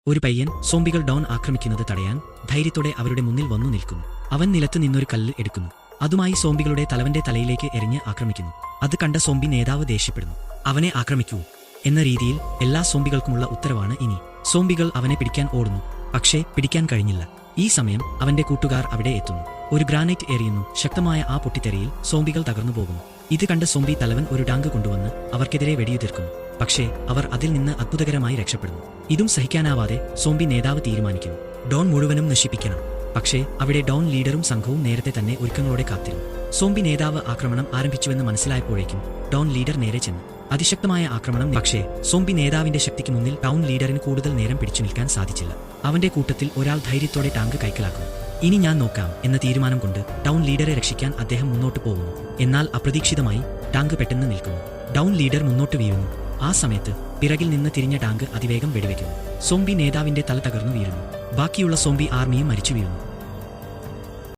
ഒരു പയ്യൻ സോംബികൾ ഡോൺ ആക്രമിക്കുന്നത് തടയാൻ ധൈര്യത്തോടെ അവരുടെ മുന്നിൽ വന്നു നിൽക്കുന്നു. അവൻ നിലത്ത് നിന്നൊരു കല്ല് എടുക്കുന്നു. അതുമായി സോംബികളുടെ തലവന്റെ തലയിലേക്ക് എറിഞ്ഞ് ആക്രമിക്കുന്നു. അത് കണ്ട സോംബി നേതാവ് ദേഷ്യപ്പെടുന്നു. അവനെ ആക്രമിക്കൂ എന്ന രീതിയിൽ എല്ലാ സോംബികൾക്കുമുള്ള ഉത്തരവാണ് ഇനി. സോംബികൾ അവനെ പിടിക്കാൻ ഓടുന്നു. പക്ഷേ പിടിക്കാൻ കഴിഞ്ഞില്ല. ഈ സമയം അവന്റെ കൂട്ടുകാർ അവിടെ എത്തുന്നു. ഒരു ഗ്രാനൈറ്റ് എറിയുന്നു. ശക്തമായ ആ പൊട്ടിത്തെറിയിൽ സോംബികൾ തകർന്നു പോകുന്നു. ഇത് കണ്ട സോംബി തലവൻ ഒരു ടാങ്ക് കൊണ്ടുവന്ന് അവർക്കെതിരെ വെടിയുതിർക്കുന്നു. പക്ഷേ അവർ അതിൽ നിന്ന് അത്ഭുതകരമായി രക്ഷപ്പെടുന്നു. ഇതും സഹിക്കാനാവാതെ സോംബി നേതാവ് തീരുമാനിക്കുന്നു, ഡോൺ മുഴുവനും നശിപ്പിക്കണം. പക്ഷേ അവിടെ ഡോൺ ലീഡറും സംഘവും നേരത്തെ തന്നെ ഒരുക്കങ്ങളോടെ കാത്തിരുന്നു. സോംബി നേതാവ് ആക്രമണം ആരംഭിച്ചുവെന്ന് മനസ്സിലായപ്പോഴേക്കും ഡോൺ ലീഡർ നേരെ ചെന്നു. അതിശക്തമായ ആക്രമണം. പക്ഷേ സോംബി നേതാവിന്റെ ശക്തിക്ക് മുന്നിൽ ടൗൺ ലീഡറിന് കൂടുതൽ നേരം പിടിച്ചു നിൽക്കാൻ സാധിച്ചില്ല. അവന്റെ കൂട്ടത്തിൽ ഒരാൾ ധൈര്യത്തോടെ ടാങ്ക് കൈക്കലാക്കുന്നു. ഇനി ഞാൻ നോക്കാം എന്ന തീരുമാനം കൊണ്ട് ടൗൺ ലീഡറെ രക്ഷിക്കാൻ അദ്ദേഹം മുന്നോട്ട് പോകുന്നു. എന്നാൽ അപ്രതീക്ഷിതമായി ടാങ്ക് പെട്ടെന്ന് നിൽക്കുന്നു. ടൗൺ ലീഡർ മുന്നോട്ട് വീഴുന്നു. ആ സമയത്ത് പിറകിൽ നിന്ന് തിരിഞ്ഞ ടാങ്ക് അതിവേഗം വെടിവെക്കുന്നു. സോംബി നേതാവിന്റെ തല തകർന്നു വീഴുന്നു. ബാക്കിയുള്ള സോംബി ആർമിയും മരിച്ചു വീഴുന്നു.